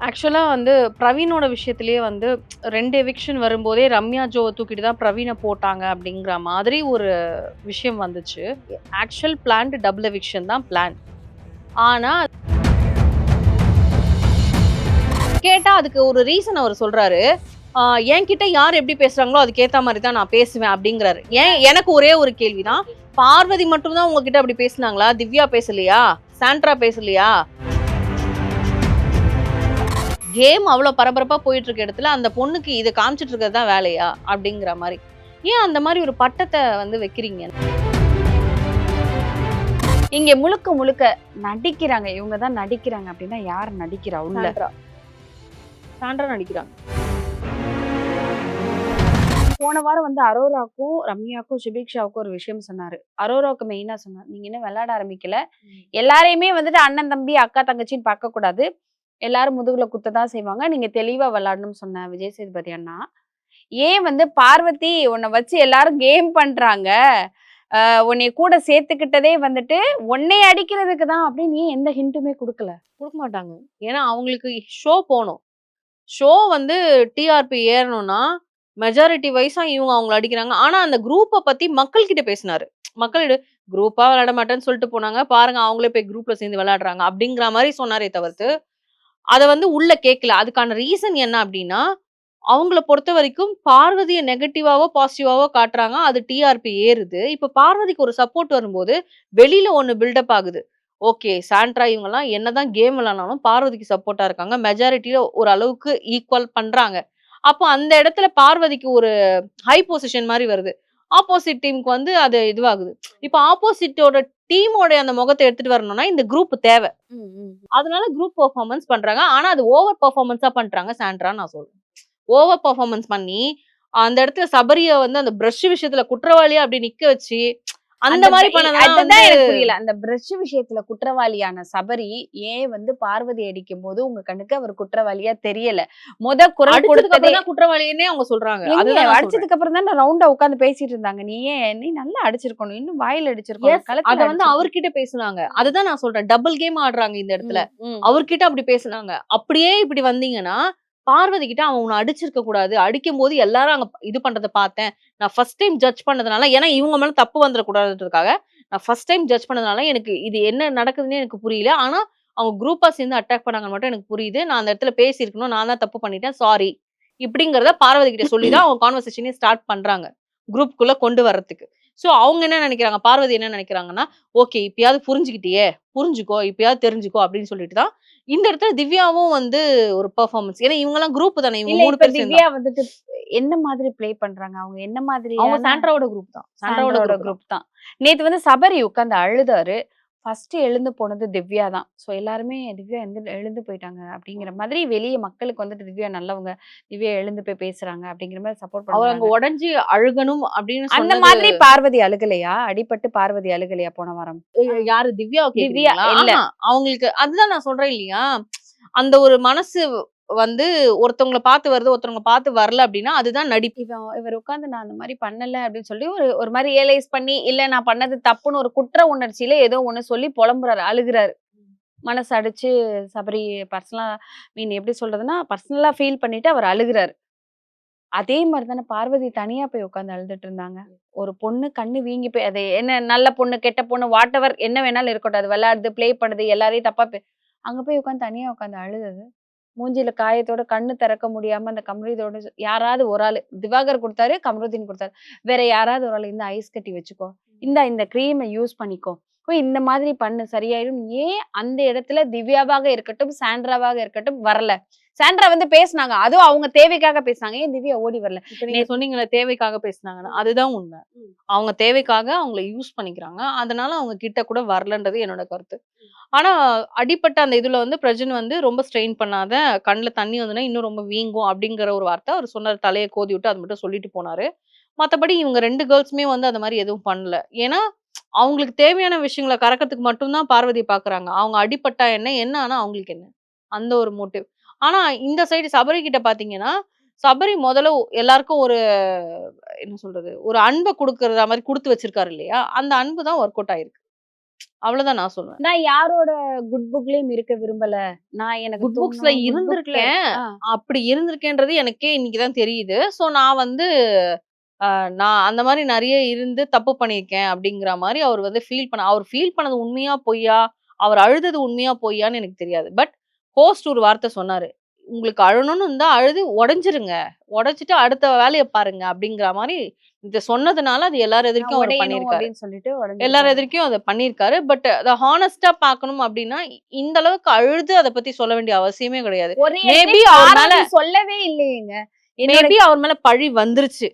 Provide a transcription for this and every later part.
ஆக்சுவலா வந்து பிரவீனோட விஷயத்திலேயே வந்து 2 எவிக்ஷன் வரும்போதே ரம்யா ஜோவ தூக்கிட்டு தான் பிரவீன போட்டாங்க அப்படிங்கிற மாதிரி ஒரு விஷயம் வந்துச்சு. ஆக்சுவல் பிளான்டு டபுள் எவிக்ஷன் தான் பிளான். ஆனா கேட்டா அதுக்கு ஒரு ரீசன் அவர் சொல்றாரு. என்கிட்ட யார் எப்படி பேசுறாங்களோ அதுக்கேத்த மாதிரி தான் நான் பேசுவேன் அப்படிங்கிறாரு. ஏன் எனக்கு ஒரே ஒரு கேள்விதான். பார்வதி மட்டும் தான் உங்ககிட்ட அப்படி பேசுனாங்களா? திவ்யா பேசலையா? சாண்ட்ரா பேசலையா? கேம் அவ்வளோ பரபரப்பா போயிட்டு இருக்க இடத்துல அந்த பொண்ணுக்கு இதை காமிச்சிட்டு இருக்கிறது தான் வேலையா அப்படிங்கிற மாதிரி. ஏன் அந்த மாதிரி ஒரு பட்டத்தை வந்து வைக்கிறீங்க? இங்க முழுக்க முழுக்க நடிக்கிறாங்க, இவங்க தான் நடிக்கிறாங்க அப்படின்னா யார் நடிக்கிறா உள்ள? சாண்ட்ரா நடிக்கிறாங்க. போன வாரம் வந்து அரோராக்கும் ரம்யாக்கும் சுபிக்ஷாவுக்கும் ஒரு விஷயம் சொன்னாரு. அரோராவுக்கு மெயினா சொன்னார், நீங்க இன்னும் விளையாட ஆரம்பிக்கல, எல்லாரையுமே வந்துட்டு அண்ணன் தம்பி அக்கா தங்கச்சின்னு பார்க்க கூடாது, எல்லாரும் முதுகுல குத்ததான் செய்வாங்க, நீங்க தெளிவா விளையாடணும்னு சொன்ன விஜய் சேதுபதி அண்ணா. ஏன் வந்து பார்வதி உன்னை வச்சு எல்லாரும் கேம் பண்றாங்க, உன்னைய கூட சேர்த்துக்கிட்டதே வந்துட்டு உன்னை அடிக்கிறதுக்கு தான் அப்படின்னு ஏன் எந்த ஹிண்ட்டுமே கொடுக்கல? கொடுக்க மாட்டாங்க. ஏன்னா அவங்களுக்கு ஷோ போகணும். ஷோ வந்து டிஆர்பி ஏறணும்னா மெஜாரிட்டி வைஸா இவங்க அவங்கள அடிக்கிறாங்க. ஆனா அந்த குரூப்பை பத்தி மக்கள் கிட்ட பேசினாரு. மக்களிட குரூப்பா விளையாட மாட்டேன்னு சொல்லிட்டு போனாங்க, பாருங்க அவங்களே போய் குரூப்ல சேர்ந்து விளையாடுறாங்க அப்படிங்கிற மாதிரி சொன்னாரே தவிர்த்து அதை வந்து உள்ள கேட்கல. அதுக்கான ரீசன் என்ன அப்படின்னா, அவங்கள பொறுத்த வரைக்கும் பார்வதியை நெகட்டிவாவோ பாசிட்டிவாவோ காட்டுறாங்க, அது டிஆர்பி ஏறுது. இப்ப பார்வதிக்கு ஒரு சப்போர்ட் வரும்போது வெளியில ஒண்ணு பில்டப் ஆகுது. ஓகே, சாண்ட்ரா இவங்கலாம் என்னதான் கேம் விளையாடினாலும் பார்வதிக்கு சப்போர்ட்டா இருக்காங்க, மெஜாரிட்டியில ஒரு அளவுக்கு ஈக்குவல் பண்றாங்க. அப்போ அந்த இடத்துல பார்வதிக்கு ஒரு ஹை பொசிஷன் மாதிரி வருது. ஆப்போசிட் டீமுக்கு வந்து அது இதுவாகுது. இப்ப ஆப்போசிட்டோட டீமோட அந்த முகத்தை எடுத்துட்டு வரணும்னா இந்த குரூப் தேவை. அதனால குரூப் பெர்ஃபார்மன்ஸ் பண்றாங்க. ஆனா அது ஓவர் பெர்ஃபார்மன்ஸா பண்றாங்க சாண்ட்ரா நான் சொல்றேன். ஓவர் பெர்ஃபார்மன்ஸ் பண்ணி அந்த இடத்துல சபரிய வந்து அந்த பிரஷ் விஷயத்துல குற்றவாளியா அப்படி நிக்க வச்சு அந்த மாதிரி பண்ணதான் எனக்கு புரியல. அந்த பிரஷ் விஷயத்துல குற்றவாளியான சபரி ஏன் வந்து பார்வதி அடிக்கும் போது உங்க கண்ணுக்கு அவர் குற்றவாளியா தெரியல? குரல் கொடுத்ததே குற்றவாளின்னே அவங்க சொல்றாங்க. அடிச்சதுக்கு அப்புறம் தான் ரவுண்டா உட்கார்ந்து பேசிட்டு இருந்தாங்க. நீ நல்லா அடிச்சிருக்கணும், இன்னும் வாயில அடிச்சிருக்கணும். அத வந்து அவர்கிட்ட பேசுனாங்க. அதுதான் நான் சொல்றேன். டபுள் கேம் ஆடுறாங்க இந்த இடத்துல. அவர்கிட்ட அப்படி பேசுனாங்க. அப்படியே இப்படி வந்தீங்கன்னா பார்வதி கிட்ட அவன் உன்னை அடிச்சிருக்க கூடாது, அடிக்கும் போது எல்லாரும் அங்க இது பண்றதை பார்த்தேன், நான் ஃபர்ஸ்ட் டைம் ஜட்ஜ் பண்ணதுனால, ஏன்னா இவங்க மேல தப்பு வந்துடக்கூடாதுன்றதுக்காக நான் ஃபர்ஸ்ட் டைம் ஜட்ஜ் பண்ணதுனால எனக்கு இது என்ன நடக்குதுன்னு எனக்கு புரியல. ஆனா அவங்க குரூப்பா சேர்ந்து அட்டாக் பண்ணாங்கன்னு மட்டும் எனக்கு புரியுது. நான் அந்த இடத்துல பேசியிருக்கணும், நான் தான் தப்பு பண்ணிட்டேன், சாரி இப்படிங்கிறத பார்வதி கிட்ட சொல்லிதான் அவங்க கான்வர்சேஷனே ஸ்டார்ட் பண்றாங்க, குரூப்குள்ள கொண்டு வர்றதுக்கு. சோ அவங்க என்ன நினைக்கிறாங்க, பார்வதி என்ன நினைக்கிறாங்கன்னா, ஓகே இப்பயாவது புரிஞ்சுக்கிட்டியே, புரிஞ்சுக்கோ, இப்பயாவது தெரிஞ்சுக்கோ அப்படின்னு சொல்லிட்டு தான் இந்த இடத்துல திவ்யாவும் வந்து ஒரு பெர்ஃபார்மன்ஸ். ஏன்னா இவங்க எல்லாம் குரூப் தானே, இவங்க மூணு பேர் திவ்யா வந்துட்டு என்ன மாதிரி ப்ளே பண்றாங்க, அவங்க என்ன மாதிரி? அவங்க சாண்ட்ராவோட குரூப் தான். சாண்ட்ராவோட குரூப் தான். நேத்து வந்து சபரி உட்கார்ந்து அழுதாரு. ஃபர்ஸ்ட் எழுந்து போனது திவ்யா தான். சோ எல்லாருமே திவ்யா எழுந்து போயிட்டாங்க அப்படிங்கிற மாதிரி வெளியே மக்களுக்கு வந்துட்டு திவ்யா நல்லவங்க, திவ்யா எழுந்து போய் பேசுறாங்க அப்படிங்கிற மாதிரி சப்போர்ட் பண்ணுவாங்க. அவங்க உடைஞ்சு அழுகணும் அப்படின்னு அந்த மாதிரி பார்வதி அழுகலையா? அடிபட்டு பார்வதி அழுகலையா போன வாரம்? யாரு திவ்யா? திவ்யா இல்ல, அவங்களுக்கு அதுதான் நான் சொல்றேன் இல்லையா, அந்த ஒரு மனசு வந்து ஒருத்தவங்களை பார்த்து வருது, ஒருத்தவங்க பார்த்து வரல அப்படின்னா அதுதான் நடிப்பு. இவர் உட்கார்ந்து நான் அந்த மாதிரி பண்ணல அப்படின்னு சொல்லி ஒரு மாதிரி ரியலைஸ் பண்ணி, இல்ல நான் பண்ணது தப்புன்னு ஒரு குற்ற உணர்ச்சியில ஏதோ ஒண்ணு சொல்லி புலம்புறாரு, அழுகுறாரு. மனசு அடிச்சு சபரி பர்சனலா எப்படி சொல்றதுன்னா பர்சனலா ஃபீல் பண்ணிட்டு அவர் அழுகுறாரு. அதே மாதிரி தானே பார்வதி தனியா போய் உட்காந்து அழுதுட்டு இருந்தாங்க. ஒரு பொண்ணு கண்ணு வீங்கி போய், அது என்ன நல்ல பொண்ணு கெட்ட பொண்ணு வாட் எவர் என்ன வேணாலும் இருக்கட்டும், அது விளையாடுது பிளே பண்ணுது எல்லாரையும் தப்பா அங்க போய் உட்காந்து தனியா உட்காந்து அழுது, மூஞ்சில காயத்தோட கண்ணு திறக்க முடியாம அந்த கமருதீனோட யாராவது ஒரு ஆளு, திவாகர் கொடுத்தாரு, கமருதீன் கொடுத்தாரு, வேற யாராவது ஒரு ஆள் இந்த ஐஸ் கட்டி வச்சுக்கோ, இந்த கிரீமை யூஸ் பண்ணிக்கோ, இந்த மாதிரி பண்ணு சரியாயிடும். ஏன் அந்த இடத்துல திவ்யாவாக இருக்கட்டும் சாண்ட்ராவாக இருக்கட்டும் வரல? சாண்ட்ரா வந்து பேசினாங்க, அதுவும் அவங்க தேவைக்காக பேசினாங்க, ஏன் திவ்யா ஓடி வரல? நீங்க சொன்னீங்களே தேவைக்காக பேசினாங்கன்னா அதுதான் உண்மை. அவங்க தேவைக்காக அவங்கள யூஸ் பண்ணிக்கிறாங்க, அதனால அவங்க கிட்ட கூட வரலன்றது என்னோட கருத்து. ஆனா அடிப்பட்ட அந்த இதுல வந்து பிரஜன் வந்து ரொம்ப ஸ்ட்ரெயின் பண்ணாத, கண்ணுல தண்ணி வந்துன்னா இன்னும் ரொம்ப வீங்கும் அப்படிங்கிற ஒரு வார்த்தை அவர் சொன்னார். தலையை கோதி விட்டு அது மட்டும் சொல்லிட்டு போனாரு. மத்தபடி இவங்க 2 கேர்ள்ஸுமே வந்து அந்த மாதிரி எதுவும் பண்ணல. ஏன்னா அவங்களுக்கு தேவையான விஷயங்களை கறக்கிறதுக்கு மட்டும்தான் பார்வதியை பாக்குறாங்க. அவங்க அடிப்பட்டா என்ன, என்ன ஆனா அவங்களுக்கு என்ன, அந்த ஒரு மோட்டிவ். ஆனா இந்த சைடு சபரி கிட்ட பாத்தீங்கன்னா, சபரி முதல்ல எல்லாருக்கும் ஒரு என்ன சொல்றது, ஒரு அன்பை கொடுக்கறத மாதிரி கொடுத்து வச்சிருக்காரு இல்லையா, அந்த அன்பு தான் ஒர்க் அவுட் ஆயிருக்கு. அவ்வளவுதான் நான் சொல்லுவேன். நான் யாரோட குட் புக்லயும் இருக்க விரும்பல. நான் எனக்கு குட் புக்ஸ்ல தோணும் குட் புக்ல இருந்திருக்கேன். ஆ. அப்படி இருந்திருக்கேன்றது எனக்கே இன்னைக்கு தான் தெரியுது. ஸோ நான் வந்து நான் அந்த மாரி நெறைய இருந்து தப்பு பண்ணியிருக்கேன் அப்படிங்கிற மாரி அவர் வந்து அவர் ஃபீல் பண்ணது உண்மையா, பொய்யா? அவர் அழுதது உண்மையா, பொய்யான்னு எனக்கு தெரியாது. பட் ஹோஸ்ட் ஒரு வார்த்தை சொன்னாரு. "உங்களுக்கு அழணும்னு இருந்தா அழுது உடைஞ்சிருங்க. உடைச்சுட்டு அடுத்த வேலைய பாருங்க." அப்படிங்கிற மாரி இத சொன்னதுனால அது எல்லார் நான் எதிர்க்கும் அவரு உடையணும் பண்ணியிருக்காரு. அப்படின்னு சொல்லிட்டு எல்லார் உடைஞ்சிருக்காரு. எதிர்க்கும் அத பண்ணியிருக்காரு. பட் அத ஹானஸ்ட்டா பார்க்கணும் அப்டின்னா, இந்த அளவுக்கு அழுது அத பத்தி சொல்ல வேண்டிய அவசியமே கிடையாது. ஒரே மேபி இடத்துல அவர் மேல பாராட்டு சொல்லவே இல்லையேங்க. என்னோட மேபி அவர் மேல பழி வந்துருச்சு.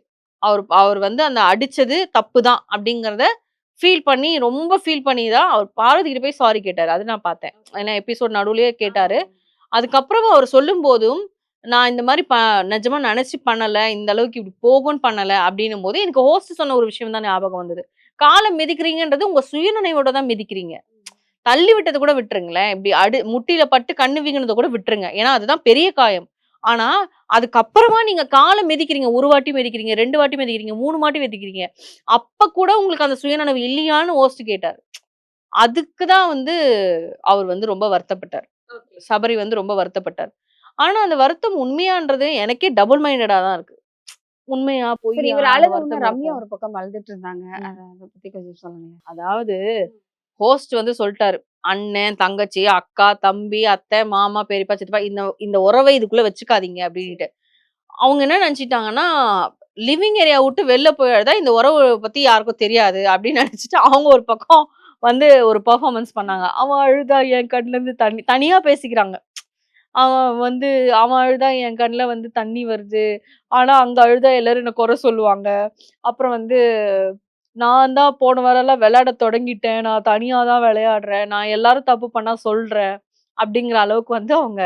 அவர் வந்து அந்த அடிச்சது தப்பு தான் அப்டிங்கிறத ரொம்ப ஃபீல் பண்ணி தான் அவர் பார்வதி கிட்ட போய் சாரி கேட்டாரு. அது நான் பார்த்தேன். ஏன்னா எபிசோட் நடுவுலயே கேட்டாரு. அதுக்கப்புறமா அவர் சொல்லும்போதும், நான் இந்த மாரி நிஜமா நெனச்சு பண்ணல. இந்த அளவுக்கு இப்டி போகும்ன்னு பண்ணல அப்டின்னும்போது, எனக்கு ஹோஸ்ட் சொன்ன ஒரு விஷயம் தான் ஞாபகம் வந்தது. கால மிதிக்கிறீங்கன்றது உங்க சுயநினைவோட தான் மிதிக்கிறீங்க. தள்ளி விட்டத கூட விட்டுருங்களேன். இப்டி முட்டில பட்டு கண்ணு வீங்குனத கூட விட்டுருங்க. ஏன்னா, அதுதான் பெரிய காயம். ஆனா, அதுக்கப்புறமா நீங்க கால மிதிக்கிறீங்க. 1 வாட்டி மிதிக்கிறீங்க, 2 வாட்டி மிதிக்கிறீங்க, 3 வாட்டி மிதிக்கிறீங்க. அப்ப கூட உங்களுக்கு அந்த சுயநினைவு இல்லையான்னு ஹோஸ்ட் கேட்டாரு. அதுக்கு தான் வந்து அவர் வந்து ரொம்ப வருத்தப்பட்டார். சபரி வந்து ரொம்ப வருத்தப்பட்டார். ஆனா, அந்த வருத்தம் உண்மையான்றது எனக்கே டபுள் மைண்டடா தான் இருக்கு. உண்மையா? சரி பொய்யா? இவர் அந்த அழுத உடனே வருத்தம் ரம்யா இருக்கா? ஒரு பக்கம் அழுதுட்டு இருந்தாங்க. ம். அத பத்தி கொஞ்சம் சொல்லுங்களேன். அதாவது ஹோஸ்ட் வந்து சொல்ட்டாரு. அண்ணன், தங்கச்சி, அக்கா, தம்பி, அத்தை, மாமா, பெரியப்பா, சித்தப்பா இந்த இந்த உறவை இதுக்குள்ள வச்சுக்காதீங்க அப்டின்ட்டு. அவங்க என்ன நெனச்சுட்டாங்கன்னா, லிவிங் ஏரியா விட்டு வெளில போய் அழுதா இந்த உறவு பத்தி யாருக்கும் தெரியாது அப்டின்னு நெனச்சுட்டு அவங்க ஒரு பக்கம் வந்து ஒரு பெர்ஃபார்மன்ஸ் பண்ணாங்க. அவன் அழுதா என் கண்லருந்து தனியா பேசிக்கிறாங்க. அவன் வந்து அவன் அழுதா என் கண்ல வந்து தண்ணி வருது. ஆனா அங்க அழுதா எல்லாரும் என்ன குறை சொல்லுவாங்க. அப்புறம் வந்து நான் தான் போன வாரம்லாம் விளையாட தொடங்கிட்டேன். நான் தனியா தான் விளையாடுறேன். நான் எல்லாரும் தப்பு பண்ணா சொல்றேன். அப்படிங்கிற அளவுக்கு வந்து அவங்க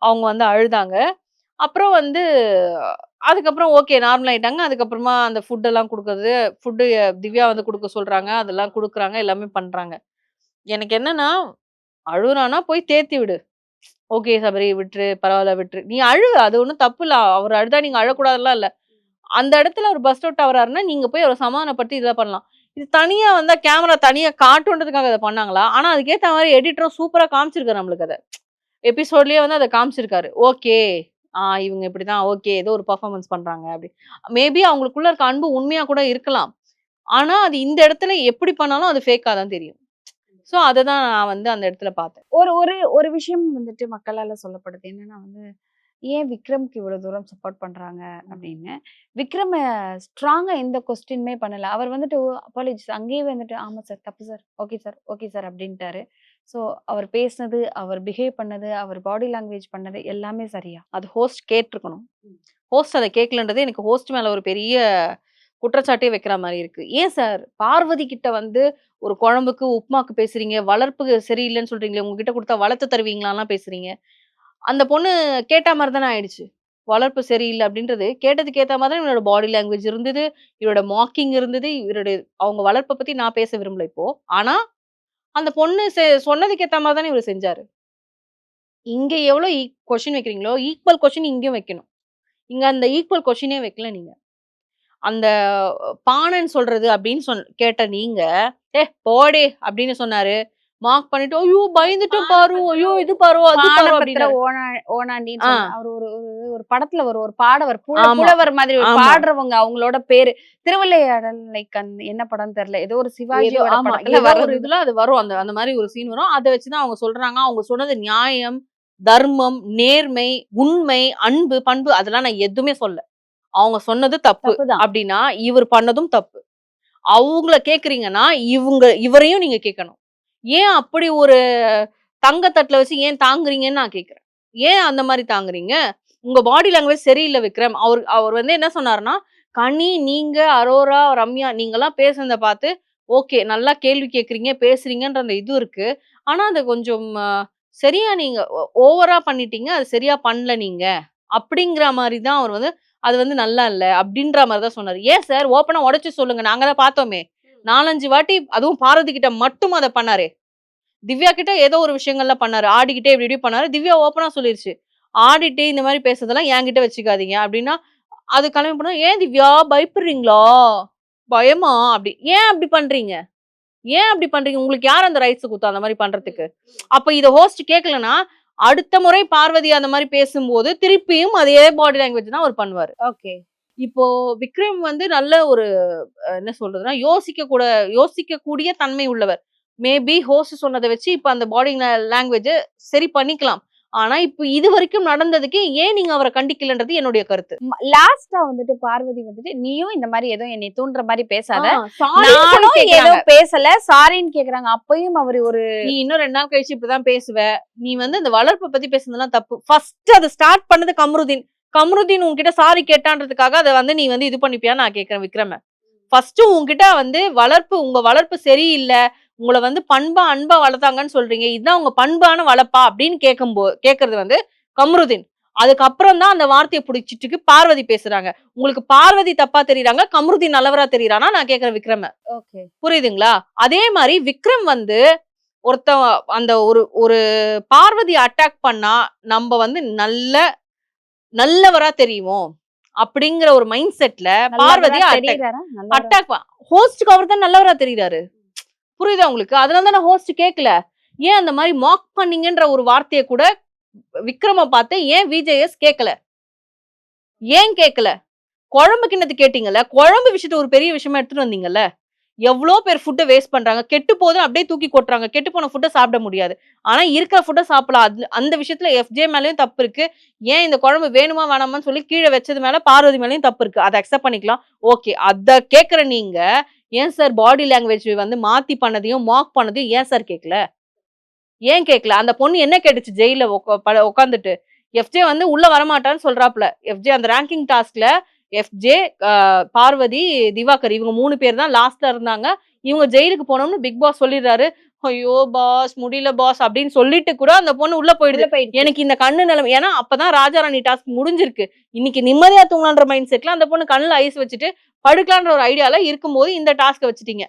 அவங்க வந்து அழுதாங்க. அப்புறம் வந்து அதுக்கப்புறம் ஓகே நார்மல் ஆயிட்டாங்க. அதுக்கப்புறமா அந்த ஃபுட் எல்லாம் குடுக்குறது, ஃபுட்டு திவ்யா வந்து குடுக்க சொல்றாங்க. அதெல்லாம் குடுக்குறாங்க. எல்லாமே பண்றாங்க. எனக்கு என்னன்னா, அழுவுறான்னா போய் தேத்தி விடு. ஓகே சபரி விட்டுரு, பரவால்ல விட்டுரு. நீ அழு. அது ஒண்ணும் தப்பு இல்ல. அவரு அழுதா நீங்க அழக்கூடாதுன்லாம் இல்ல. அந்த இடத்துல அவரு பர்ஸ்ட் அவுட் ஆவுறாருன்னா, நீங்க போய் அவர சமாதானப்படுத்தி இதெல்லாம் பண்ணலாம். இது தனியா வந்தா கேமரா தனியா காட்டுன்றதுக்காக அத பண்ணாங்களா? ஆனா அதுக்கேத்த மாரி எடிட்டரும் சூப்பரா காமிச்சிருக்காரு நம்மளுக்கு அத. எபிசோட்லயே வந்து அத காமிச்சிருக்காரு. ஓகே. இவங்க இப்படிதான். ஓகே. ஏதோ ஒரு பெர்ஃபார்மன்ஸ் பண்றாங்க அப்படி. மேபி அவங்களுக்குள்ள இருக்க அன்பு உண்மையா கூட இருக்கலாம். ஆனா அது இந்த இடத்துல எப்படி பண்ணாலும் அது ஃபேக்கா தான் தெரியும். சோ அததான் நான் வந்து அந்த இடத்துல பார்த்தேன். ஒரு ஒரு ஒரு விஷயம் வந்துட்டு மக்களால சொல்லப்படுது. என்னன்னா வந்து, ஏன் விக்ரம்க்கு இவ்வளவு தூரம் சப்போர்ட் பண்றாங்க அப்படின்னு. விக்ரம் ஸ்ட்ராங்கா எந்த கொஸ்டினுமே பண்ணல. அவர் வந்துட்டு அப்பாலஜிஸ் அங்கேயே வந்துட்டு, "ஆமா சார், தப்பு sir. Okay sir, okay sir" அப்படின்ட்டாரு. ஸோ அவர் பேசினது, அவர் பிஹேவ் பண்ணது, அவர் பாடி லாங்குவேஜ் பண்ணது எல்லாமே சரியா? அது ஹோஸ்ட் கேட்டுருக்கணும். ஹோஸ்ட் அத கேட்கலன்றது எனக்கு ஹோஸ்ட் மேல ஒரு பெரிய குற்றச்சாட்டே வைக்கிற மாரி இருக்கு. ஏன் சார் பார்வதி கிட்ட வந்து ஒரு குழம்புக்கு, உப்புமாக்கு பேசுறீங்க. வளர்ப்பு சரியில்லன்னு சொல்றீங்களே, உங்ககிட்ட குடுத்தா வளர்த்து தருவீங்களான்லாம் பேசுறீங்க. அந்த பொண்ணு கேட்டா மாரி தானே ஆயிடுச்சு. வளர்ப்பு சரியில்ல அப்படின்றது கேட்டதுக்கு ஏத்த மாதிரி தான் இவனோட பாடி லாங்குவேஜ் இருந்தது. இவரோட மாக்கிங் இருந்தது. அவங்க வளர்ப்ப பத்தி நான் பேச விரும்பல இப்போ. ஆனா, அந்த பொண்ணு சொன்னதுக்கு ஏத்த மாரி தானே இவரு செஞ்சாரு. இங்க எவ்வளோ கொஸ்டின் வைக்கிறீங்களோ, ஈக்குவல் கொஸ்டின் இங்கேயும் வைக்கணும். இங்க அந்த ஈக்குவல் கொஸ்டினே வைக்கல நீங்க. அந்த பானன்னு சொல்றது அப்படின்னு கேட்ட நீங்க, போடி" அப்படின்னு சொன்னாரு. மார்க் பண்ணிட்டு, "ஐயோ! பயந்துட்டேன் பாரு. ஐயோ! இது பாரு, அது பாரு" பானபத்திர அப்படின்னாரு. ஓனாண்டின்னு ஆ, சொல்ல அவரு ஒரு ஒரு ஒரு படத்துல வரும். ஒரு பாடவர் ஆமா, புலவர் மாதிரி ஒரு ஆமா. பாடுறவங்க அவங்களோட பேரு. திருவிளையாடல் லைக் என்ன படம்னு தெரியல. ஏதோ ஒரு சிவாஜியோட ஆமா. படத்துல ஏதோ ஒரு வர்றது. இதுல அது வரும். அந்த மாரி ஒரு சீன் வரும். அத வச்சு தான் அவங்க சொல்றாங்க. அவங்க சொன்னது நியாயம், தர்மம், நேர்மை, உண்மை, அன்பு, பண்பு அதெல்லாம் நான் எதுவுமே சொல்லல. அவங்க சொன்னது தப்பு. தப்புதான். அப்டின்னா, இவர் பண்ணதும் தப்பு. அவங்கள கேட்கிறீங்கன்னா, இவரையும் நீங்க கேட்கணும். ஏன் அப்படி ஒரு தங்க தட்டுல வச்சு ஏன் தாங்குறீங்கன்னு நான் கேட்கிறேன். ஏன் அந்த மாரி தாங்குறீங்க? உங்க பாடி லாங்குவேஜ் சரியில்ல விக்ரம். அவர் அவர் வந்து என்ன சொன்னாருன்னா, கனி, நீங்க, அரோரா, ரம்யா நீங்கலாம் பேசுனத பார்த்து, ஓகே நல்லா கேள்வி கேட்கிறீங்க, பேசுறீங்கன்ற அந்த இது இருக்கு. ஆனா, அத கொஞ்சம் சரியா நீங்க ஓவரா பண்ணிட்டீங்க. அது சரியா பண்ணல நீங்க. அப்படிங்கிற மாரி தான் அவர் வந்து, அது வந்து நல்லா இல்ல. அப்படின்ற மாரி தான் சொன்னாரு. ஏன் சார் ஓப்பனா உடைச்சு சொல்லுங்க. நாங்க தான் பார்த்தோமே. 4, 5 வாட்டி அதுவும் பாரதி கிட்ட மட்டும் அத பண்ணாரே. திவ்யா கிட்ட ஏதோ ஒரு விஷயங்கள்ல பண்ணாரு. ஆடிக்கிட்டே இப்டி இப்டி பண்ணாரு. திவ்யா ஓப்பனா சொல்லிருச்சு. ஆடிட்டு இந்த மாரி பேசுறதெல்லாம் என்கிட்ட வச்சுக்காதீங்க அப்டின்னா, அது கிளம்பி போனா, "ஏன் திவ்யா பயப்படுறீங்களா? பயமா?" அப்டி. ஏன் அப்டி பண்றீங்க? ஏன் அப்படி பண்றீங்க? உங்களுக்கு யார் அந்த ரைட்ஸ் குடுத்தா அந்த மாதிரி பண்றதுக்கு? அப்ப இத ஹோஸ்ட் கேட்கலன்னா, அடுத்த முறை பார்வதி அந்த மாதிரி பேசும்போது திருப்பியும் அதே பாடி லாங்குவேஜ் தான் அவர் பண்ணுவாரு. ஓகே. இப்போ விக்ரம் வந்து நல்ல ஒரு என்ன சொல்றதுன்னா, யோசிக்கக்கூடிய தன்மை உள்ளவர். மேபி ஹோஸ்ட் சொன்னத வச்சு இப்ப அந்த பாடி லாங்குவேஜ சரி பண்ணிக்கலாம். ஆனா, இப்ப இதுவரைக்கும் நடந்ததுக்கு ஏன் நீங்க அவர கண்டிக்கலன்றது என்னுடைய கருத்து. லாஸ்டா வந்துட்டு பார்வதி வந்துட்டு நீயும் இந்த மாதிரி ஏதோ என்னை தூண்டுற மாதிரி பேசாத, சாரின்னு சொல்லி நானும் ஏதோ கேக்குறாங்க. பேசல சாரின்னு கேக்குறாங்க. அப்பயும் அவரு ஒரு நீ இன்னும் 2 நாள் கழிச்சு இப்படிதான் பேசுவ. நீ வந்து இந்த வளர்ப்ப பத்தி பேசுனதெல்லாம் தப்பு. ஃபர்ஸ்ட் அத ஸ்டார்ட் பண்ணது கமருதீன். கமருதீன் உன்கிட்ட சாரி கேட்டான்றதுக்காக அத வந்து நீ வந்து இது பண்ணிப்பியான்னு நான் கேட்கிறேன் விக்ரம. ஃபர்ஸ்ட் உன்கிட்ட வந்து உங்க வளர்ப்பு சரியில்ல. உங்கள வந்து பண்பா, அன்பா வளர்த்தாங்கன்னு சொல்றீங்க. இதுதான் உங்க பண்பான வளர்ப்பா அப்படின்னு கேட்கறது வந்து கமருதீன். அதுக்கப்புறம் தான் அந்த வார்த்தைய புடிச்சிட்டு பார்வதி பேசுறாங்க. உங்களுக்கு பார்வதி தப்பா தெரியுறாங்க, கமருதீன் நல்லவரா தெரியுறானா நான் கேட்கிறேன் விக்ரம. ஓகே. புரியுதுங்களா? அதே மாரி விக்ரம் வந்து அந்த ஒரு பார்வதி அட்டாக் பண்ணா நம்ம வந்து நல்லவரா தெரியும் அப்படிங்கிற ஒரு மைண்ட் செட்ல பார்வதி தெரியுறாரா? அட்டாக் ஹோஸ்ட்க்கு அவர் தான் நல்லவரா தெரியுறாரு. புரியுதா உங்களுக்கு? அதனால தான் ஹோஸ்ட் கேட்கல. ஏன் அந்த மாதிரி மாக் பண்ணீங்கன்ற ஒரு வார்த்தைய கூட விக்ரம பார்த்து ஏன் விஜேஎஸ் கேட்கல? ஏன் கேட்கல? குழம்பு கிண்ணத்து கேட்டீங்கல்ல, குழம்பு விஷயத்த ஒரு பெரிய விஷயமா எடுத்துட்டு வந்தீங்கல்ல. எவ்வளோ பேர் ஃபுட்ட வேஸ்ட் பண்றாங்க. கெட்டு போகுதுன்னு அப்படியே தூக்கி கொட்டுறாங்க. கெட்டு போன ஃபுட்ட சாப்பிட முடியாது. ஆனா இருக்கிற ஃபுட்ட சாப்பிடலாம். அந்த விஷயத்துல எஃப்ஜே மேலயும் தப்பு இருக்கு. ஏன் இந்த குழம்பு வேணுமா வேணாமான்னு சொல்லி கீழ வச்சது மேல பார்வதி மேலயும் தப்பு இருக்கு. அத அக்செப்ட் பண்ணிக்கலாம். ஓகே. அத கேட்கிற நீங்க ஏன் சார் பாடி லாங்குவேஜ் வந்து மாத்தி பண்ணதையும், மாக் பண்ணதையும் ஏன் சார் கேட்கல? ஏன் கேட்கல? அந்த பொண்ணு என்ன கேட்டுச்சு ஜெயில்ல உட்கார்ந்துட்டு? எஃப்ஜே வந்து உள்ள வரமாட்டான்னு சொல்றாப்ல. எஃப்ஜே அந்த ரேங்கிங் டாஸ்க்ல எஃப்ஜே, பார்வதி, திவாகர் இவங்க 3 பேர் தான் லாஸ்ட்ல இருந்தாங்க. இவங்க ஜெயிலுக்கு போனோம்னு பிக் பாஸ் சொல்லிடுறாரு. ஐயோ பாஸ் முடியல பாஸ் அப்படின்னு சொல்லிட்டு கூட அந்த பொண்ணு உள்ள போயிடுது. எனக்கு இந்த கண்ணு நிலைமை ஏன்னா அப்பதான் ராஜாராணி டாஸ்க் முடிஞ்சிருக்கு. இன்னைக்கு நிம்மதியா தூங்கலான்ற மைண்ட் செட்ல அந்த பொண்ணு கண்ணுல ஐஸ் வச்சுட்டு படுக்கலான்ற ஒரு ஐடியால இருக்கும்போது இந்த டாஸ்க வச்சுட்டீங்க.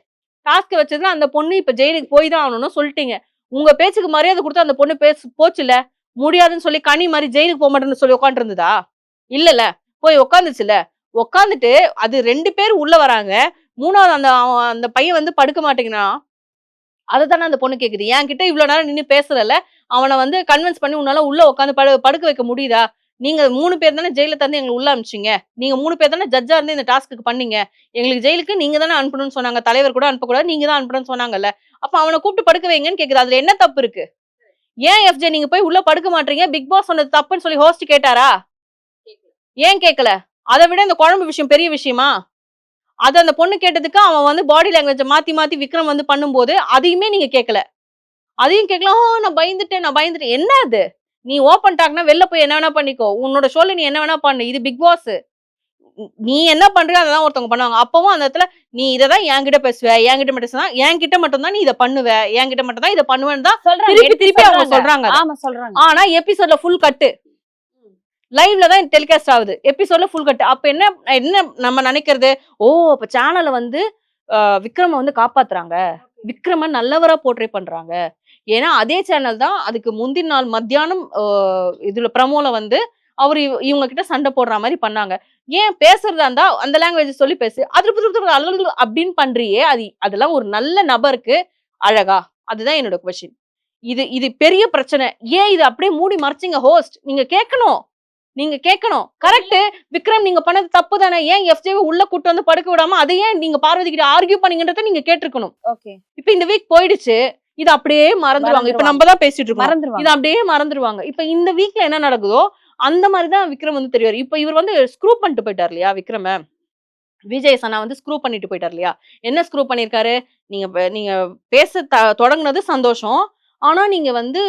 டாஸ்க் வச்சதுல அந்த பொண்ணு இப்ப ஜெயிலுக்கு போய் தான் ஆகணும்னு சொல்லிட்டீங்க. உங்க பேச்சுக்கு மரியாதை கொடுத்து அந்த பொண்ணு போச்சுல. முடியாதுன்னு சொல்லி கனி மாதிரி ஜெயிலுக்கு போக மாட்டேன்னு சொல்லி உட்காந்து இருந்ததா? இல்லல. போய் உட்காந்துச்சுல. உட்காந்துட்டு அது 2 பேர் உள்ள வராங்க. 3வது அந்த பையன் வந்து படுக்க மாட்டேங்கிறான். அததானே அந்த பொண்ணு கேக்குது. என்கிட்ட இவ்வளவு நேரம் நின்னு பேசலல்ல. அவன வந்து கன்வின்ஸ் பண்ணி உன்னால உள்ள உட்காந்து படுக்க வைக்க முடியுதா? நீங்க 3 பேர் தானே ஜெயில தந்து எங்கள உள்ள அனுப்பிச்சீங்க. நீங்க 3 பேர் தானே ஜட்ஜா இருந்து இந்த டாஸ்க்கு பண்ணீங்க. எங்களுக்கு ஜெயிலுக்கு நீங்க தானே அனுப்பணும்னு சொன்னாங்க. தலைவர் கூட அனுப்பக்கூடாது. நீங்க தான் அனுப்பணும்னு சொன்னாங்கல்ல. அப்ப அவன கூப்பிட்டு படுக்க வைங்கன்னு கேக்குது. அதுல என்ன தப்பு இருக்கு? ஏன் எஃப்ஜே நீங்க போய் உள்ள படுக்க மாட்டீங்க? பிக் பாஸ் சொன்னது தப்புன்னு சொல்லி ஹோஸ்ட் கேட்டாரா? ஏன் கேட்கல? அத விட இந்த குழம்பு விஷயம் பெரிய விஷயமா? அது அந்த பொண்ணு கேட்டதுக்கு அவன் வந்து பாடி லாங்குவேஜ மாத்தி மாத்தி விக்ரம் வந்து பண்ணும்போது அதையுமே நீங்க கேட்கல. அதையும் கேட்கல. நான் பயந்துட்டேன். என்ன அது? நீ ஓப்பன் டாக்னா வெளில போய் என்ன வேணா பண்ணிக்கோ. உன்னோட ஷோல நீ என்ன வேணா பண்ணு. இது பிக் பாஸ். நீ என்ன பண்றியோ அததான் ஒருத்தவங்க பண்ணுவாங்க. அப்பவும் அந்த இடத்துல நீ இததான் என்கிட்ட பேசுவ. என்கிட்ட மட்டும் தான் நீ இத பண்ணுவ. என்கிட்ட மட்டும் தான் இத பண்ணுவேன்னு தான் திருப்பி அவங்க சொல்றாங்க. ஆமா சொல்றாங்க. ஆனா எபிசோட்ல ஃபுல் கட்டு. லைவ்ல தான் டெலிகாஸ்ட் ஆகுது. எபிசோட்ல ஃபுல் கட். அப்ப என்ன நம்ம நினைக்கிறது? அப்ப சேனல்ல வந்து விக்ரம வந்து காப்பாத்துறாங்க. விக்ரம நல்லவரா போர்ட்ரே பண்றாங்க. ஏன்னா அதே சேனல் தான் அதுக்கு முந்தின நாள் மத்தியானம் இதுல ப்ரமோல வந்து அவரு இவங்க கிட்ட சண்டை போடுற மாதிரி பண்ணாங்க. ஏன் பேசுறதா இருந்தா அந்த லாங்குவேஜ் சொல்லி பேசு. அப்படின்னு பண்றியே அதெல்லாம் ஒரு நல்ல நபருக்கு அழகா? அதுதான் என்னோட கொஸ்டின். இது பெரிய பிரச்சனை. ஏன் இது அப்படியே மூடி மறைச்சிங்க ஹோஸ்ட்? நீங்க கேட்கணும். கரெக்ட். விக்ரம் நீங்க பண்ணது தப்பு தானே. ஏன் எஃப்ஜேவை உள்ள கூட்டு வந்து படுக்க விடாம அதை ஏன் நீங்க பார்வதி கிட்ட ஆர்கியூ பண்ணீங்கன்றத நீங்க கேட்டிருக்கணும். ஓகே. இப்ப இந்த வீக் போயிடுச்சு. இது அப்படியே மறந்துடுவாங்க. இப்ப நம்ம தான் பேசிட்டு இருக்கோம். இது அப்படியே மறந்துடுவாங்க. இப்ப இந்த வீக்ல என்ன நடக்குதோ அந்த மாதிரிதான் விக்ரம் வந்து தெரியாது. இப்ப இவர் வந்து ஸ்க்ரூ பண்ணிட்டு போயிட்டார் இல்லையா விக்ரம? விஜய் சனா வந்து ஸ்க்ரூ பண்ணிட்டு போயிட்டார் இல்லையா? என்ன ஸ்க்ரூ பண்ணிருக்காரு? நீங்க பேச தொடங்குனது சந்தோஷம். ஆனா நீங்க வந்து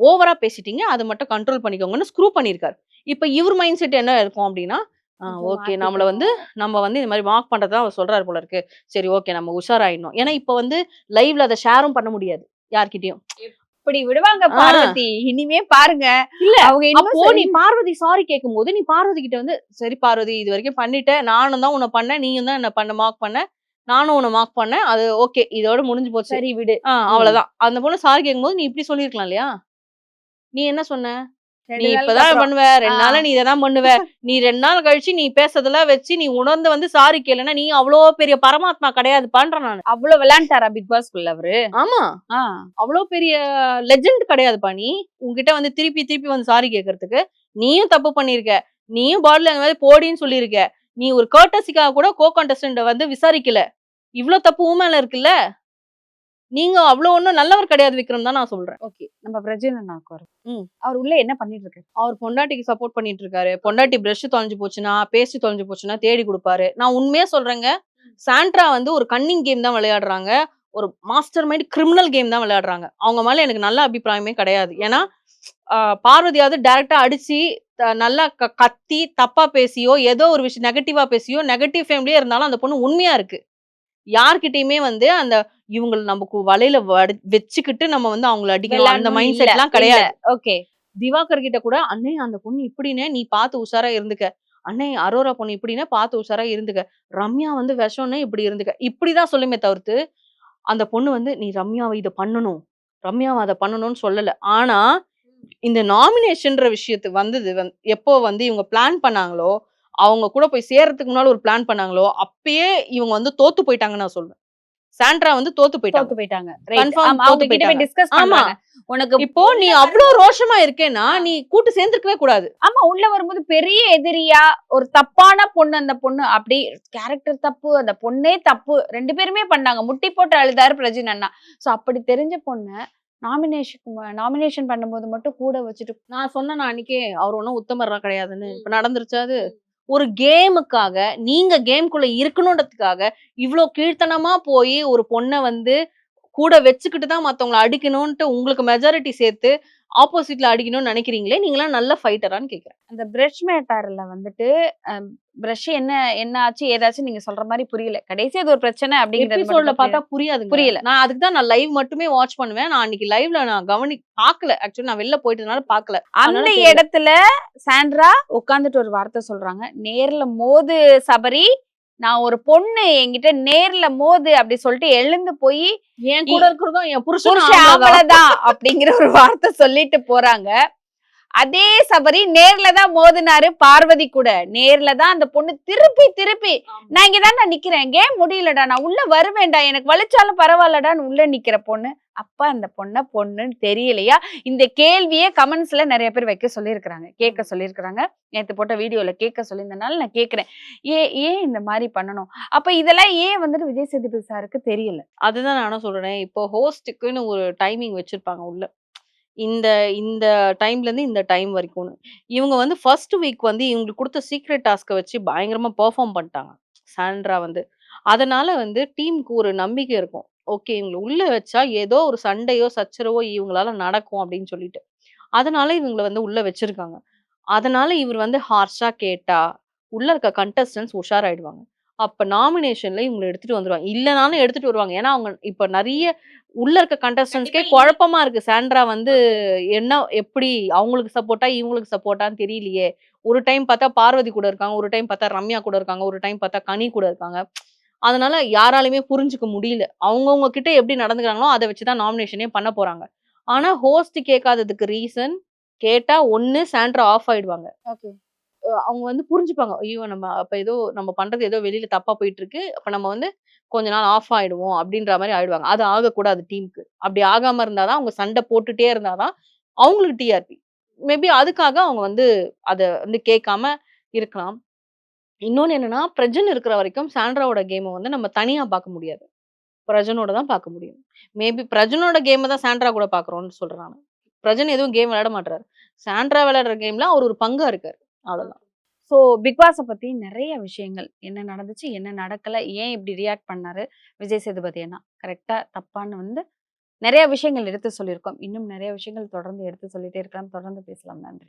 ஓவரா பேசிட்டீங்க. அத மட்டும் கண்ட்ரோல் பண்ணிக்கோங்கன்னு ஸ்க்ரூ பண்ணிருக்காரு. இப்ப இவர் மைண்ட் செட் என்ன இருக்கும் அப்படின்னா, ஓகே நம்ம வந்து இந்த மாதிரி மார்க் பண்றதா அவர் சொல்றாரு போல இருக்கு. சரி ஓகே நம்ம உஷாராயிடணும். ஏன்னா இப்ப வந்து லைவ்ல அத ஷேரும் பண்ண முடியாது யார்கிட்டயும். இப்படி விடுவாங்க பார்வதி. இனிமே பாருங்க. இல்ல அப்போ நீ பார்வதி சாரி கேட்கும்போது நீ பார்வதி கிட்ட வந்து சரி பார்வதி இது வரைக்கும் பண்ணிட்டேன். நானும் தான் உன்னை பண்ணேன். நீயும் தான் என்ன மார்க் பண்ண. நானும் உன்னை மார்க் பண்ணேன். அது ஓகே இதோட முடிஞ்சு போச்சு. சரி விடு. அவ்வளவுதான். அந்த பொண்ணு சாரி கேட்கும்போது நீ இப்படி சொல்லிருக்கலாம் இல்லையா? நீ என்ன சொன்ன? நீ 2 நாளுக்கு இப்பதான் அப்புறம். பண்ணுவ 2 ஆ. நாள்ல நீ இததான் பண்ணுவ. நீ 2 நாள் கழிச்சு நீ பேசுறதெல்லாம் வச்சு நீ உணர்ந்து வந்து சாரி கேளுன்னா நீ அவ்வளோ பெரிய பரமாத்மா கிடையாதுப்பான்றேன் நானு. அவ்வளவு விளையாண்டாரா பிக் பாஸ்க்குள்ள அவரு? ஆமா. ஆ. அவ்வளோ பெரிய லெஜெண்ட் கிடையாதுப்பா நீ. உன்கிட்ட வந்து திருப்பி திருப்பி வந்து சாரி கேட்கறதுக்கு. நீயும் தப்பு பண்ணியிருக்க. நீயும் பாடில அந்த மாதிரி போடின்னு சொல்லியிருக்க. நீ ஒரு கர்ட்டஸிக்காக கூட கண்டெஸ்டன்ட்ட வந்து விசாரிக்கல. இவ்ளோ தப்பு உன் மேல இருக்குல்ல. நீங்க அவ்ளோ ஒண்ணும் நல்லவர் கிடையாது விக்ரம் தான் நான் சொல்றேன். ஓகே. நம்ம பிரஜின் அண்ணாவுக்கு வரோம். ம். அவர் உள்ள என்ன பண்ணிட்டு இருக்காரு? அவர் பொண்டாட்டிக்கு சப்போர்ட் பண்ணிட்டு இருக்காரு. பொண்டாட்டி பிரஷ் தொலைஞ்சு போச்சுன்னா, பேஸ்ட் தொலைஞ்சு போச்சுன்னா தேடி குடுப்பாரு. நான் உண்மையா சொல்றேங்க. சாண்ட்ரா வந்து ஒரு கன்னிங் கேம் தான் விளையாடுறாங்க. ஒரு மாஸ்டர் மைண்ட் கிரிமினல் கேம் தான் விளையாடுறாங்க. அவங்க மேல எனக்கு நல்ல அபிப்பிராயமே கிடையாது. ஏன்னா, பார்வதியாவது டைரக்ட்டா அடிச்சு நல்லா கத்தி, தப்பா பேசியோ, ஏதோ ஒரு விஷயம் நெகட்டிவா பேசியோ, நெகட்டிவ் ஃபேம்லயே இருந்தாலும் அந்த பொண்ணு உண்மையா இருக்கு. யார்கிட்டயுமே வந்து அந்த இவங்கள நமக்கு வலையில வச்சுக்கிட்டு நம்ம வந்து அவங்கள அடிக்கணும். அந்த மைண்ட் இல்ல, செட்லாம் இல்ல. கிடையாது. ஓகே. திவாகர் கிட்ட கூட, "அண்ணே அந்த பொண்ணு இப்படிண்ணே, நீ பார்த்து உஷாரா இருந்துக்க. அண்ணே அரோரா பொண்ணு இப்படிண்ணே, பார்த்து உஷாரா இருந்துக்க. ரம்யா வந்து விஷம்ண்ணே, இப்படி இருந்துக்க." இப்படிதான் சொல்லுமே தவிர்த்து, அந்த பொண்ணு வந்து, "நீ ரம்யாவ இத பண்ணணும். ரம்யாவ அத பண்ணணும்னு" சொல்லல. ஆனா, இந்த நாமினேஷன்ற விஷயத்து வந்தது எப்போ வந்து இவங்க பிளான் பண்ணாங்களோ, அவங்க கூட போய் சேர்றதுக்கு முன்னால ஒரு பிளான் பண்ணாங்களோ, அப்பயே இவங்க வந்து தோத்து போயிட்டாங்கன்னு நான் சொல்வேன். சாண்ட்ரா வந்து தோத்து போயிட்டாங்க. தோத்து போயிட்டாங்க. ரைட். கன்ஃபார்ம் ஆமா. தோத்து அவங்க கிட்ட போய் போயிட்டாங்க. டிஸ்கஸ் ஆமா. பண்றாங்க. உனக்கு இப்போ நீ அவ்ளோ ரோஷமா இருக்கேன்னா, நீ கூட்டு சேர்ந்திருக்கவே கூடாது. ஆமா. உள்ள வரும்போது பெரிய எதிரியா, ஒரு தப்பான பொண்ணு அந்த பொண்ணு. அப்படி கேரக்டர் தப்பு, அந்த பொண்ணே தப்பு. 2 பேருமே பண்ணாங்க. முட்டி போட்டு அழுதாரு பிரஜின் அண்ணா. சோ அப்படி தெரிஞ்ச பொண்ண நாமினேஷன் பண்ணும்போது மட்டும் கூட வச்சுட்டு நான் சொன்னேனா அன்னைக்கே, அவர் ஒண்ணும் உத்தமர்லாம் கிடையாதுன்னு. இப்ப நடந்துருச்சா அது? ஒரு கேமுக்காக, நீங்க கேம்குள்ள இருக்கணுன்றதுக்காக, இவ்ளோ கீழ்த்தனமா போயி ஒரு பொண்ண வந்து கூட வச்சுக்கிட்டு தான் மத்தவங்கள அடிக்கணுன்ட்டு உங்களுக்கு மெஜாரிட்டி சேர்த்து, ஆப்போசிட்ல அடிக்கணும்னு நெனைக்கிறீங்களே, நீங்கலாம் நல்ல ஃபைட்டரான்னு கேட்கிறேன். அந்த பிரஷ் மேட்டர்ல வந்துட்டு அ பிரஷ் என்ன என்ன ஆச்சு, ஏதாச்சும் நீங்க சொல்ற மாரி புரியல. கடைசி அது ஒரு பிரச்சனை அப்படிங்கிறது மட்டும் எபிசோட்ல தான் பார்த்தா புரியாதுங்க. புரியல. நான் அதுக்கு தான் நான் லைவ் மட்டுமே வாட்ச் பண்ணுவேன். நான் அன்னைக்கு லைவ்ல நான் பார்க்கல. ஆக்சுவலி நான் வெளில போயிட்டதுனால பார்க்கல. அந்த அதனால தெரியல. இடத்துல சாண்ட்ரா உட்கார்ந்துட்டு ஒரு வார்த்தை சொல்றாங்க. நேர்ல மோது சபரி. நான் ஒரு பொண்ணு என்கிட்ட நேர்ல மோது அப்படி சொல்லிட்டு எழுந்து போய் என் கூட இருக்கிறதும் என் புருஷன் புருஷன் ஆம்பள தான். ஆம்பளதான் அப்படிங்கிற ஒரு வார்த்தை சொல்லிட்டு போறாங்க. அதே சபரி நேர்ல தான் மோதினாரு பார்வதி கூட. நேர்ல தான் அந்த பொண்ணு திருப்பி நான் இங்கதான் நான் நிக்கிறேன். கேம் முடியலடா, நான் உள்ள வருவேன்டா, எனக்கு வலிச்சாலும் பரவாயில்லடான்னு உள்ள நிக்கிற பொண்ணு. அப்ப அந்த பொண்ணுன்னு தெரியலையா? இந்த கேள்வியே கமெண்ட்ஸ்ல நிறைய பேர் வைக்க சொல்லியிருக்கிறாங்க, கேட்க சொல்லியிருக்கிறாங்க. நேத்து போட்ட வீடியோல கேட்க சொல்லியிருந்தனால நான் கேட்கிறேன். ஏன் இந்த மாதிரி பண்ணணும்? அப்ப இதெல்லாம் ஏன் வந்துட்டு விஜய் சேதுபதி சாருக்கு தெரியல? அதுதான் நானும் சொல்றேன். இப்போ ஹோஸ்டுக்குன்னு ஒரு டைமிங் வச்சிருப்பாங்க உள்ள. இந்த இந்த டைம்ல இருந்து இந்த டைம் வரைக்கும்னு. இவங்க வந்து ஃபர்ஸ்ட் வீக் வந்து இவங்களுக்கு குடுத்த சீக்ரெட் டாஸ்க்க வச்சு பயங்கரமா பெர்ஃபார்ம் பண்ணிட்டாங்க. சாண்ட்ரா வந்து. அதனால வந்து டீமுக்கு ஒரு நம்பிக்கை இருக்கும். ஓகே இவங்கள உள்ள வச்சா ஏதோ ஒரு சண்டையோ, சச்சரவோ இவங்களால நடக்கும் அப்படின்னு சொல்லிட்டு. அதனால இவங்கள வந்து உள்ள வச்சிருக்காங்க. அதனால இவர் வந்து ஹார்ஷா கேட்டா, உள்ள இருக்க கண்டஸ்டன்ட்ஸ் உஷாராயிடுவாங்க. அப்ப நாமினேஷன்ல இவங்கள எடுத்துட்டு வந்துருவாங்க. இல்லனாலும் எடுத்துட்டு வருவாங்க. ஏன்னா, அவங்க இப்ப நெறைய உள்ள இருக்க கண்டஸ்டன்ட்ஸ்க்கே குழப்பமா இருக்கு. சாண்ட்ரா வந்து என்ன எப்படி அவங்களுக்கு சப்போர்ட்டா, இவங்களுக்கு சப்போர்ட்டான்னு தெரியலையே. ஒரு டைம் பார்த்தா பார்வதி கூட இருக்காங்க. ஒரு டைம் பார்த்தா ரம்யா கூட இருக்காங்க. ஒரு டைம் பார்த்தா கனி கூட இருக்காங்க. அதனால யாராலயுமே புரிஞ்சுக்க முடியல. அவங்கவங்க கிட்ட எப்படி நடந்துக்கிறாங்களோ, அத வச்சு தான் நாமினேஷனே பண்ண போறாங்க. ஆனா, ஹோஸ்ட் கேட்காததுக்கு ரீசன் கேட்டா ஒண்ணு சாண்ட்ரா ஆஃப் ஆயிடுவாங்க. ஓகே. அவங்க வந்து புரிஞ்சுப்பாங்க. ஐயோ! நம்ம அப்ப ஏதோ நம்ம பண்றது ஏதோ வெளியில தப்பா போயிட்டு இருக்கு. அப்ப நம்ம வந்து கொஞ்ச நாள் ஆஃப் ஆயிடுவோம் அப்படின்ற மாரி ஆயிடுவாங்க. அது ஆகக்கூடாது டீமுக்கு. அப்படி ஆகாம இருந்தா தான் அவங்க சண்டை போட்டுட்டே இருந்தா தான் அவங்களுக்கு டிஆர்பி. மேபி அதுக்காக அவங்க வந்து அத வந்து கேட்காம இருக்கலாம். இன்னொன்னு என்னன்னா, பிரஜன் இருக்கிற வரைக்கும் சாண்ட்ராவோட கேம வந்து நம்ம தனியா பார்க்க முடியாது. பிரஜனோட தான் பார்க்க முடியும். மேபி பிரஜனோட கேம தான் சாண்ட்ரா கூட பார்க்குறோம்னு சொல்றேன் நானு. பிரஜன் எதுவும் கேம் விளையாட மாட்றாரு. சாண்ட்ரா விளையாடுற கேம்ல அவர் ஒரு பங்கா இருக்காரு. அவ்வளவுதான். சோ பிக் பாஸ பத்தி நிறைய விஷயங்கள் என்ன நடந்துச்சு, என்ன நடக்கல, ஏன் இப்படி ரியாக்ட் பண்ணாரு விஜய் சேதுபதி அண்ணா, கரெக்டா தப்பான்னு வந்து நிறைய விஷயங்கள் எடுத்து சொல்லியிருக்கோம். இன்னும் நிறைய விஷயங்கள் தொடர்ந்து எடுத்து சொல்லிட்டே இருக்கலாம். தொடர்ந்து பேசலாம். நன்றி.